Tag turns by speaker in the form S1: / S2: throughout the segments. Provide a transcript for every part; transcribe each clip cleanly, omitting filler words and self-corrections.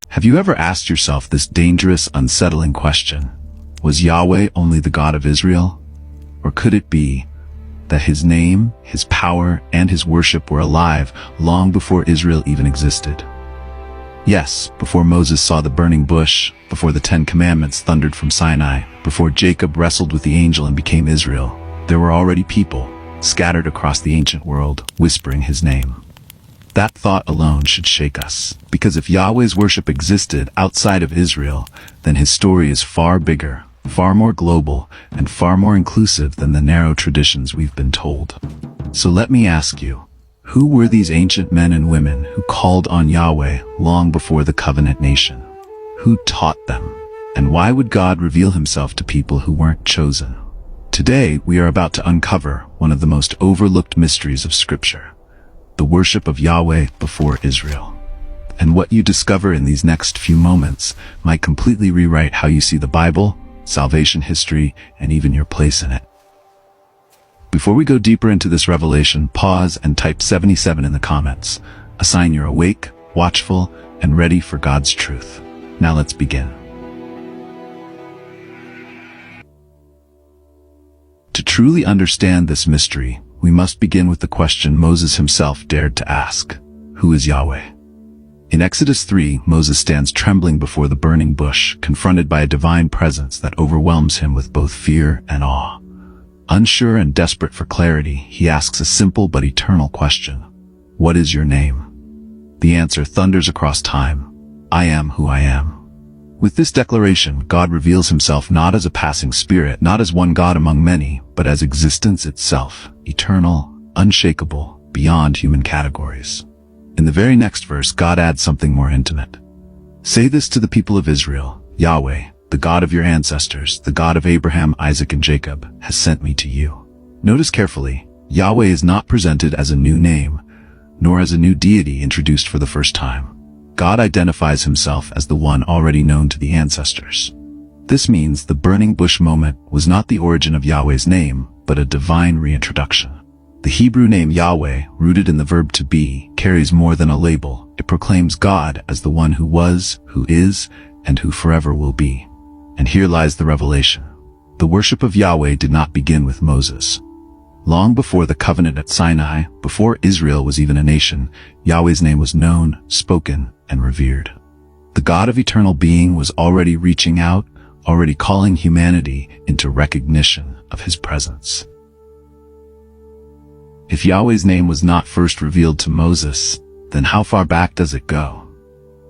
S1: Have you ever asked yourself this dangerous, unsettling question? Was Yahweh only the God of Israel? Or could it be that his name, his power, and his worship were alive long before Israel even existed? Yes, before Moses saw the burning bush, before the 10 Commandments thundered from Sinai, before Jacob wrestled with the angel and became Israel, there were already people scattered across the ancient world, whispering his name. That thought alone should shake us, because if Yahweh's worship existed outside of Israel, then his story is far bigger, far more global, and far more inclusive than the narrow traditions we've been told. So let me ask you, who were these ancient men and women who called on Yahweh long before the covenant nation? Who taught them? And why would God reveal himself to people who weren't chosen? Today, we are about to uncover one of the most overlooked mysteries of Scripture, the worship of Yahweh before Israel. And what you discover in these next few moments might completely rewrite how you see the Bible, salvation history, and even your place in it. Before we go deeper into this revelation, pause and type 77 in the comments, a sign you're awake, watchful, and ready for God's truth. Now let's begin. To truly understand this mystery, we must begin with the question Moses himself dared to ask: who is Yahweh? In Exodus 3, Moses stands trembling before the burning bush, confronted by a divine presence that overwhelms him with both fear and awe. Unsure and desperate for clarity, he asks a simple but eternal question: what is your name? The answer thunders across time: I am who I am. With this declaration, God reveals himself not as a passing spirit, not as one God among many, but as existence itself, eternal, unshakable, beyond human categories. In the very next verse, God adds something more intimate. Say this to the people of Israel: Yahweh, the God of your ancestors, the God of Abraham, Isaac, and Jacob, has sent me to you. Notice carefully, Yahweh is not presented as a new name, nor as a new deity introduced for the first time. God identifies himself as the one already known to the ancestors. This means the burning bush moment was not the origin of Yahweh's name, but a divine reintroduction. The Hebrew name Yahweh, rooted in the verb to be, carries more than a label. It proclaims God as the one who was, who is, and who forever will be. And here lies the revelation. The worship of Yahweh did not begin with Moses. Long before the covenant at Sinai, before Israel was even a nation, Yahweh's name was known, spoken, and revered. The God of eternal being was already reaching out, already calling humanity into recognition of his presence. If Yahweh's name was not first revealed to Moses, then how far back does it go?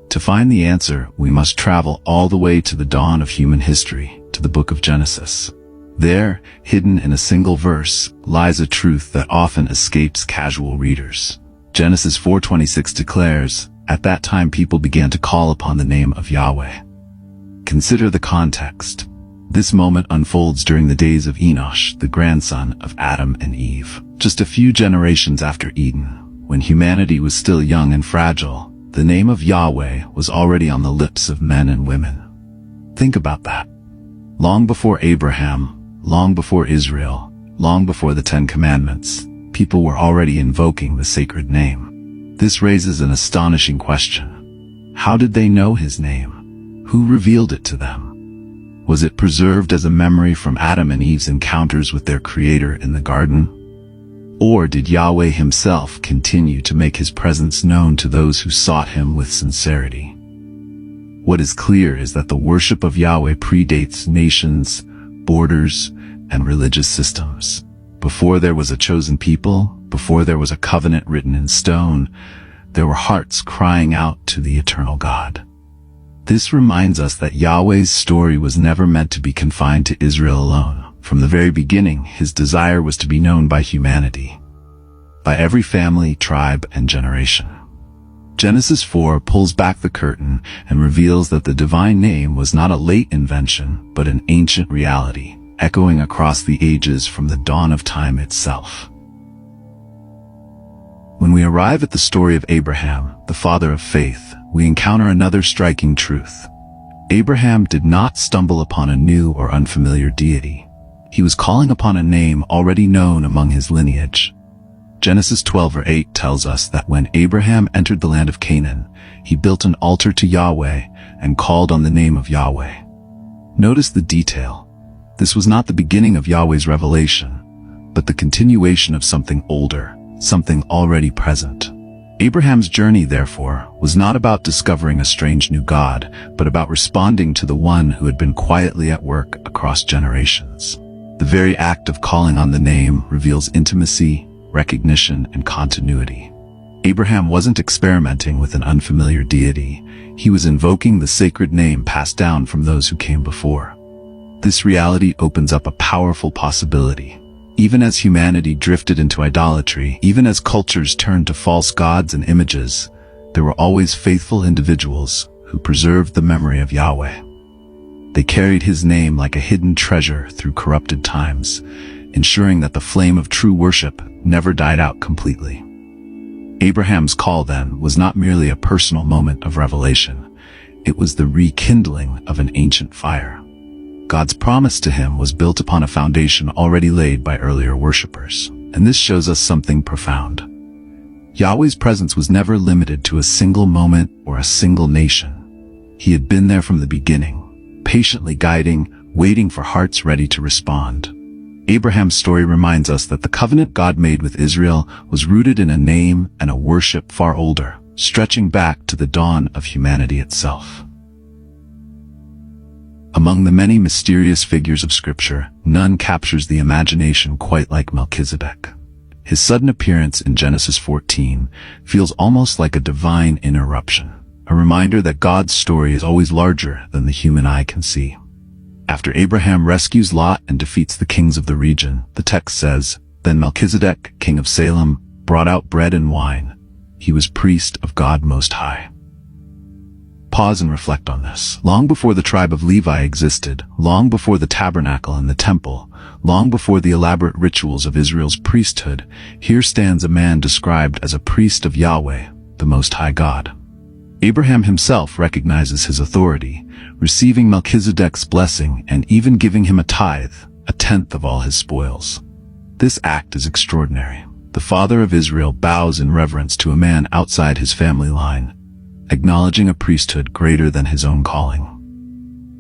S1: To find the answer, we must travel all the way to the dawn of human history, to the book of Genesis. There, hidden in a single verse, lies a truth that often escapes casual readers. Genesis 4:26 declares, "At that time people began to call upon the name of Yahweh." Consider the context. This moment unfolds during the days of Enosh, the grandson of Adam and Eve. Just a few generations after Eden, when humanity was still young and fragile, the name of Yahweh was already on the lips of men and women. Think about that. Long before Abraham, long before Israel, long before the 10 Commandments, people were already invoking the sacred name. This raises an astonishing question. How did they know his name? Who revealed it to them? Was it preserved as a memory from Adam and Eve's encounters with their Creator in the garden? Or did Yahweh himself continue to make his presence known to those who sought him with sincerity? What is clear is that the worship of Yahweh predates nations, borders, and religious systems. Before there was a chosen people, before there was a covenant written in stone, there were hearts crying out to the eternal God. This reminds us that Yahweh's story was never meant to be confined to Israel alone. From the very beginning, his desire was to be known by humanity, by every family, tribe, and generation. Genesis 4 pulls back the curtain and reveals that the divine name was not a late invention, but an ancient reality, echoing across the ages from the dawn of time itself. When we arrive at the story of Abraham, the father of faith, we encounter another striking truth. Abraham did not stumble upon a new or unfamiliar deity. He was calling upon a name already known among his lineage. Genesis 12:8 tells us that when Abraham entered the land of Canaan, he built an altar to Yahweh and called on the name of Yahweh. Notice the detail. This was not the beginning of Yahweh's revelation, but the continuation of something older, something already present. Abraham's journey, therefore, was not about discovering a strange new God, but about responding to the one who had been quietly at work across generations. The very act of calling on the name reveals intimacy, recognition, and continuity. Abraham wasn't experimenting with an unfamiliar deity. He was invoking the sacred name passed down from those who came before. This reality opens up a powerful possibility. Even as humanity drifted into idolatry, even as cultures turned to false gods and images, there were always faithful individuals who preserved the memory of Yahweh. They carried his name like a hidden treasure through corrupted times, ensuring that the flame of true worship never died out completely. Abraham's call, then, was not merely a personal moment of revelation. It was the rekindling of an ancient fire. God's promise to him was built upon a foundation already laid by earlier worshippers. And this shows us something profound. Yahweh's presence was never limited to a single moment or a single nation. He had been there from the beginning, patiently guiding, waiting for hearts ready to respond. Abraham's story reminds us that the covenant God made with Israel was rooted in a name and a worship far older, stretching back to the dawn of humanity itself. Among the many mysterious figures of Scripture, none captures the imagination quite like Melchizedek. His sudden appearance in Genesis 14 feels almost like a divine interruption, a reminder that God's story is always larger than the human eye can see. After Abraham rescues Lot and defeats the kings of the region, the text says, "Then Melchizedek, king of Salem, brought out bread and wine. He was priest of God Most High." Pause and reflect on this. Long before the tribe of Levi existed, long before the tabernacle and the temple, long before the elaborate rituals of Israel's priesthood, here stands a man described as a priest of Yahweh, the Most High God. Abraham himself recognizes his authority, receiving Melchizedek's blessing and even giving him a tithe, a tenth of all his spoils. This act is extraordinary. The father of Israel bows in reverence to a man outside his family line, acknowledging a priesthood greater than his own calling.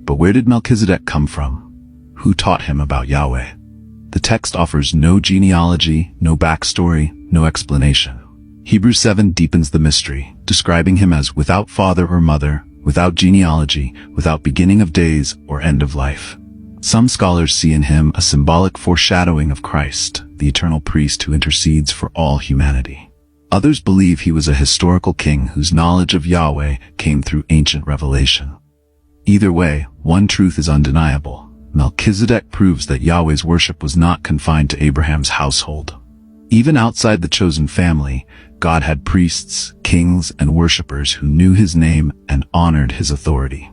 S1: But where did Melchizedek come from? Who taught him about Yahweh? The text offers no genealogy, no backstory, no explanation. Hebrews 7 deepens the mystery, describing him as without father or mother, without genealogy, without beginning of days or end of life. Some scholars see in him a symbolic foreshadowing of Christ, the eternal priest who intercedes for all humanity. Others believe he was a historical king whose knowledge of Yahweh came through ancient revelation. Either way, one truth is undeniable. Melchizedek proves that Yahweh's worship was not confined to Abraham's household. Even outside the chosen family, God had priests, kings, and worshippers who knew his name and honored his authority.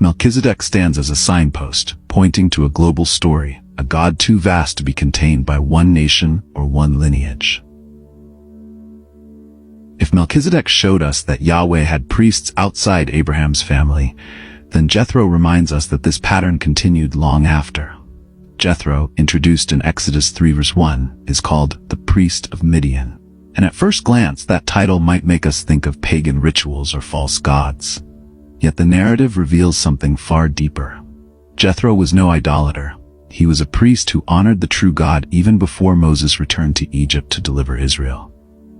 S1: Melchizedek stands as a signpost, pointing to a global story, a God too vast to be contained by one nation or one lineage. If Melchizedek showed us that Yahweh had priests outside Abraham's family, then Jethro reminds us that this pattern continued long after. Jethro, introduced in Exodus 3 verse 1, is called the priest of Midian. And at first glance, that title might make us think of pagan rituals or false gods. Yet the narrative reveals something far deeper. Jethro was no idolater. He was a priest who honored the true God even before Moses returned to Egypt to deliver Israel.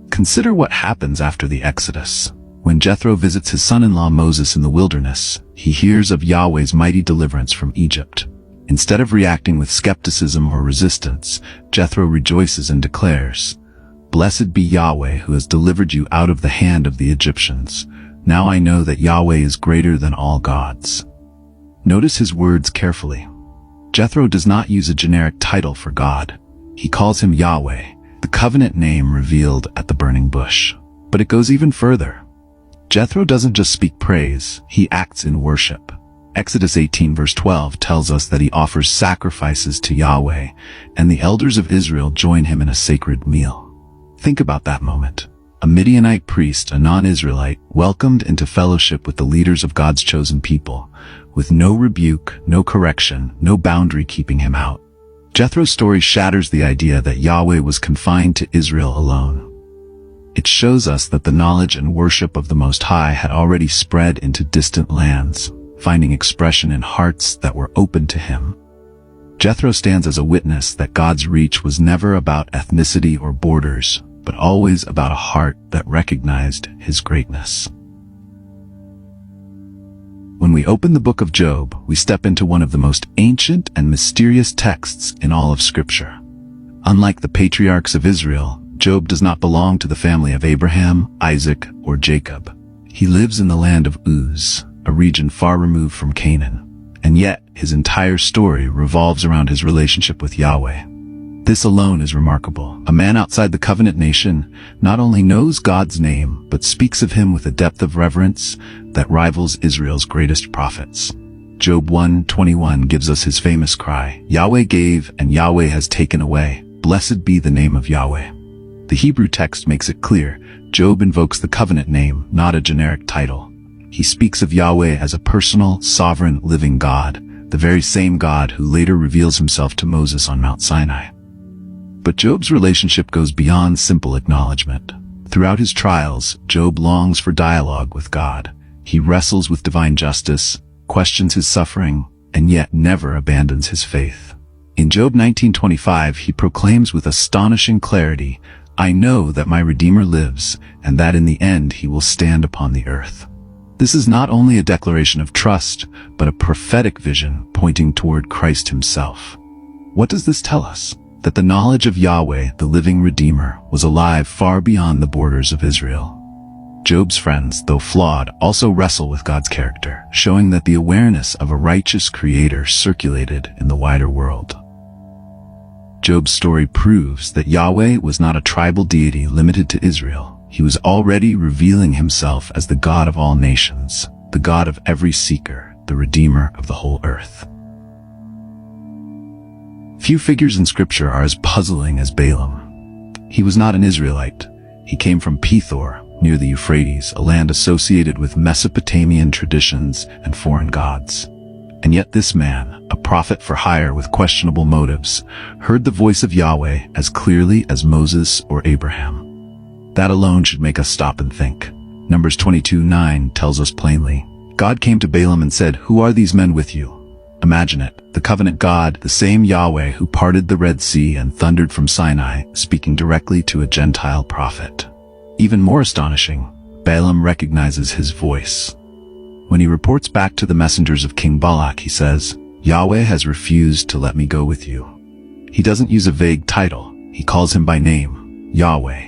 S1: Consider what happens after the Exodus. When Jethro visits his son-in-law Moses in the wilderness, he hears of Yahweh's mighty deliverance from Egypt. Instead of reacting with skepticism or resistance, Jethro rejoices and declares, "Blessed be Yahweh who has delivered you out of the hand of the Egyptians. Now I know that Yahweh is greater than all gods." Notice his words carefully. Jethro does not use a generic title for God. He calls him Yahweh, the covenant name revealed at the burning bush. But it goes even further. Jethro doesn't just speak praise, he acts in worship. Exodus 18 verse 12 tells us that he offers sacrifices to Yahweh, and the elders of Israel join him in a sacred meal. Think about that moment. A Midianite priest, a non-Israelite, welcomed into fellowship with the leaders of God's chosen people, with no rebuke, no correction, no boundary keeping him out. Jethro's story shatters the idea that Yahweh was confined to Israel alone. It shows us that the knowledge and worship of the Most High had already spread into distant lands, finding expression in hearts that were open to Him. Jethro stands as a witness that God's reach was never about ethnicity or borders, but always about a heart that recognized His greatness. When we open the book of Job, we step into one of the most ancient and mysterious texts in all of Scripture. Unlike the patriarchs of Israel, Job does not belong to the family of Abraham, Isaac, or Jacob. He lives in the land of Uz, a region far removed from Canaan, and yet his entire story revolves around his relationship with Yahweh. This alone is remarkable. A man outside the covenant nation not only knows God's name, but speaks of Him with a depth of reverence that rivals Israel's greatest prophets. Job 1:21 gives us his famous cry, "Yahweh gave and Yahweh has taken away. Blessed be the name of Yahweh." The Hebrew text makes it clear. Job invokes the covenant name, not a generic title. He speaks of Yahweh as a personal, sovereign, living God, the very same God who later reveals Himself to Moses on Mount Sinai. But Job's relationship goes beyond simple acknowledgement. Throughout his trials, Job longs for dialogue with God. He wrestles with divine justice, questions His suffering, and yet never abandons his faith. In Job 19:25, he proclaims with astonishing clarity, "I know that my Redeemer lives, and that in the end He will stand upon the earth." This is not only a declaration of trust, but a prophetic vision pointing toward Christ Himself. What does this tell us? That the knowledge of Yahweh, the living Redeemer, was alive far beyond the borders of Israel. Job's friends, though flawed, also wrestle with God's character, showing that the awareness of a righteous Creator circulated in the wider world. Job's story proves that Yahweh was not a tribal deity limited to Israel. He was already revealing Himself as the God of all nations, the God of every seeker, the Redeemer of the whole earth. Few figures in Scripture are as puzzling as Balaam. He was not an Israelite. He came from Pethor, near the Euphrates, a land associated with Mesopotamian traditions and foreign gods. And yet this man, a prophet for hire with questionable motives, heard the voice of Yahweh as clearly as Moses or Abraham. That alone should make us stop and think. Numbers 22:9 tells us plainly, God came to Balaam and said, "Who are these men with you?" Imagine it, the covenant God, the same Yahweh who parted the Red Sea and thundered from Sinai, speaking directly to a Gentile prophet. Even more astonishing, Balaam recognizes his voice. When he reports back to the messengers of King Balak, he says, "Yahweh has refused to let me go with you." He doesn't use a vague title. He calls him by name, Yahweh.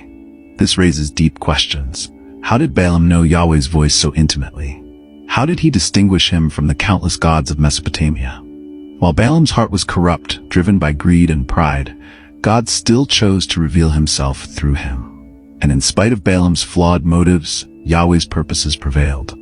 S1: This raises deep questions. How did Balaam know Yahweh's voice so intimately? How did he distinguish Him from the countless gods of Mesopotamia? While Balaam's heart was corrupt, driven by greed and pride, God still chose to reveal Himself through him. And in spite of Balaam's flawed motives, Yahweh's purposes prevailed.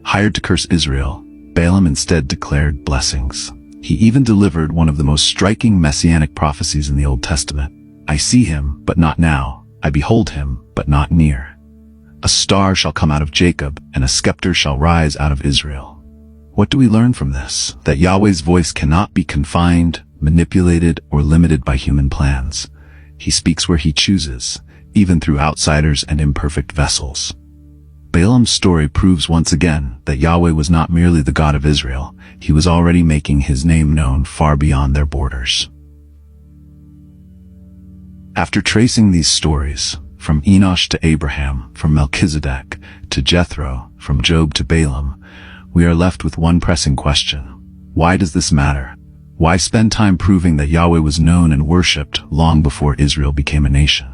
S1: Hired to curse Israel, Balaam instead declared blessings. He even delivered one of the most striking messianic prophecies in the Old Testament. "I see Him, but not now. I behold Him, but not near. A star shall come out of Jacob, and a scepter shall rise out of Israel." What do we learn from this? That Yahweh's voice cannot be confined, manipulated, or limited by human plans. He speaks where He chooses, even through outsiders and imperfect vessels. Balaam's story proves once again that Yahweh was not merely the God of Israel. He was already making His name known far beyond their borders. After tracing these stories, from Enosh to Abraham, from Melchizedek to Jethro, from Job to Balaam, we are left with one pressing question. Why does this matter? Why spend time proving that Yahweh was known and worshipped long before Israel became a nation?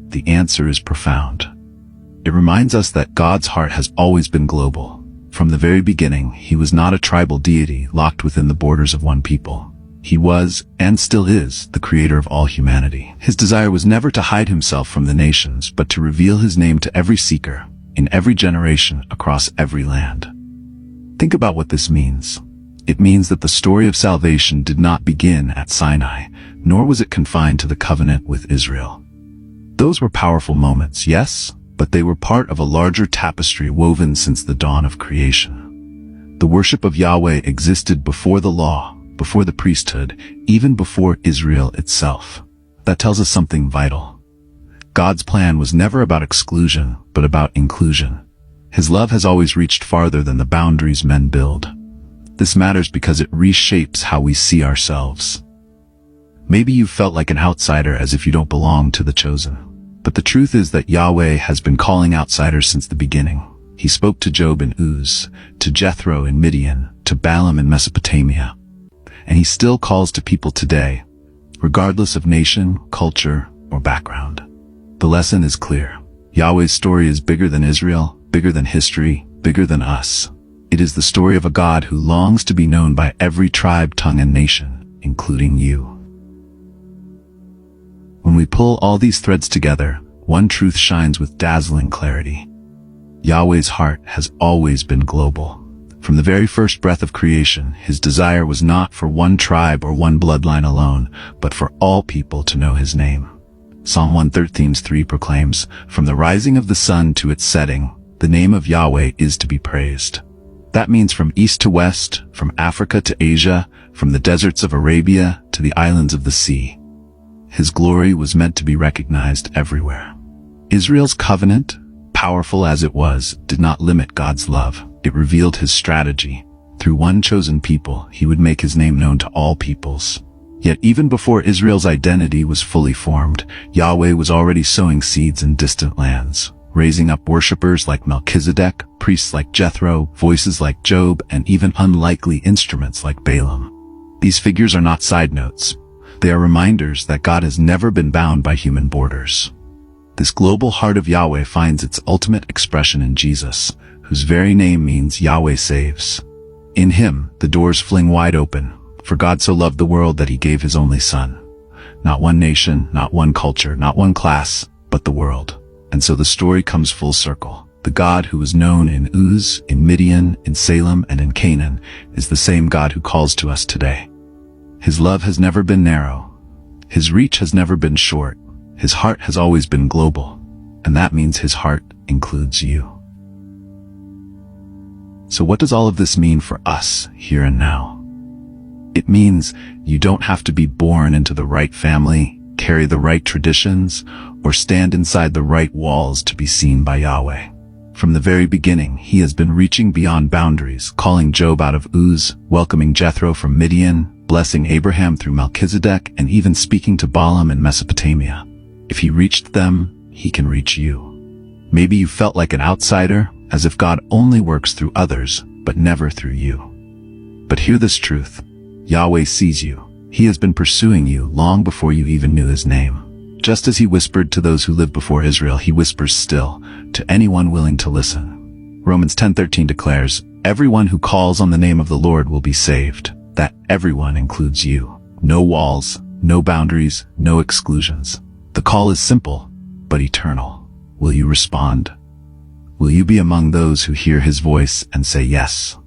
S1: The answer is profound. It reminds us that God's heart has always been global. From the very beginning, He was not a tribal deity locked within the borders of one people. He was, and still is, the creator of all humanity. His desire was never to hide Himself from the nations, but to reveal His name to every seeker, in every generation, across every land. Think about what this means. It means that the story of salvation did not begin at Sinai, nor was it confined to the covenant with Israel. Those were powerful moments, yes, but they were part of a larger tapestry woven since the dawn of creation. The worship of Yahweh existed before the law, before the priesthood, even before Israel itself. That tells us something vital. God's plan was never about exclusion, but about inclusion. His love has always reached farther than the boundaries men build. This matters because it reshapes how we see ourselves. Maybe you felt like an outsider, as if you don't belong to the chosen. But the truth is that Yahweh has been calling outsiders since the beginning. He spoke to Job in Uz, to Jethro in Midian, to Balaam in Mesopotamia. And he still calls to people today, regardless of nation, culture, or background. The lesson is clear. Yahweh's story is bigger than Israel, bigger than history, bigger than us. It is the story of a God who longs to be known by every tribe, tongue, and nation, including you. When we pull all these threads together, one truth shines with dazzling clarity. Yahweh's heart has always been global. From the very first breath of creation, his desire was not for one tribe or one bloodline alone, but for all people to know his name. Psalm 113:3 proclaims, "From the rising of the sun to its setting, the name of Yahweh is to be praised." That means from east to west, from Africa to Asia, from the deserts of Arabia to the islands of the sea. His glory was meant to be recognized everywhere. Israel's covenant, powerful as it was, did not limit God's love. It revealed his strategy. Through one chosen people, he would make his name known to all peoples. Yet even before Israel's identity was fully formed, Yahweh was already sowing seeds in distant lands, raising up worshippers like Melchizedek, priests like Jethro, voices like Job, and even unlikely instruments like Balaam. These figures are not side notes. They are reminders that God has never been bound by human borders. This global heart of Yahweh finds its ultimate expression in Jesus, whose very name means Yahweh saves. In him, the doors fling wide open, for God so loved the world that he gave his only Son. Not one nation, not one culture, not one class, but the world. And so the story comes full circle. The God who was known in Uz, in Midian, in Salem, and in Canaan is the same God who calls to us today. His love has never been narrow. His reach has never been short. His heart has always been global. And that means his heart includes you. So what does all of this mean for us here and now? It means you don't have to be born into the right family, carry the right traditions, or stand inside the right walls to be seen by Yahweh. From the very beginning, he has been reaching beyond boundaries, calling Job out of Uz, welcoming Jethro from Midian, blessing Abraham through Melchizedek, and even speaking to Balaam in Mesopotamia. If he reached them, he can reach you. Maybe you felt like an outsider, as if God only works through others, but never through you. But hear this truth. Yahweh sees you. He has been pursuing you long before you even knew his name. Just as he whispered to those who lived before Israel, he whispers still to anyone willing to listen. Romans 10:13 declares, "Everyone who calls on the name of the Lord will be saved." That everyone includes you. No walls, no boundaries, no exclusions. The call is simple, but eternal. Will you respond? Will you be among those who hear his voice and say yes?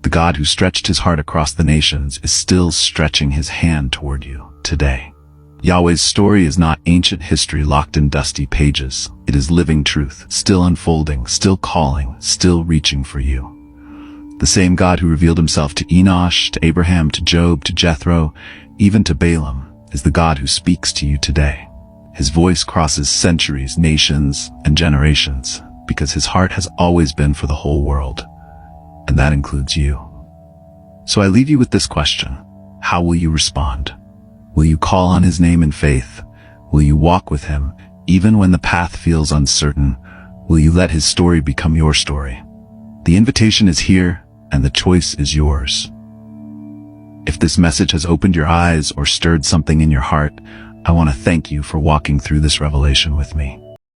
S1: The God who stretched his heart across the nations is still stretching his hand toward you today. Yahweh's story is not ancient history locked in dusty pages. It is living truth, still unfolding, still calling, still reaching for you. The same God who revealed himself to Enosh, to Abraham, to Job, to Jethro, even to Balaam, is the God who speaks to you today. His voice crosses centuries, nations, and generations, because his heart has always been for the whole world. And that includes you. So I leave you with this question. How will you respond? Will you call on his name in faith? Will you walk with him, even when the path feels uncertain? Will you let his story become your story? The invitation is here, and the choice is yours. If this message has opened your eyes or stirred something in your heart, I want to thank you for walking through this revelation with me.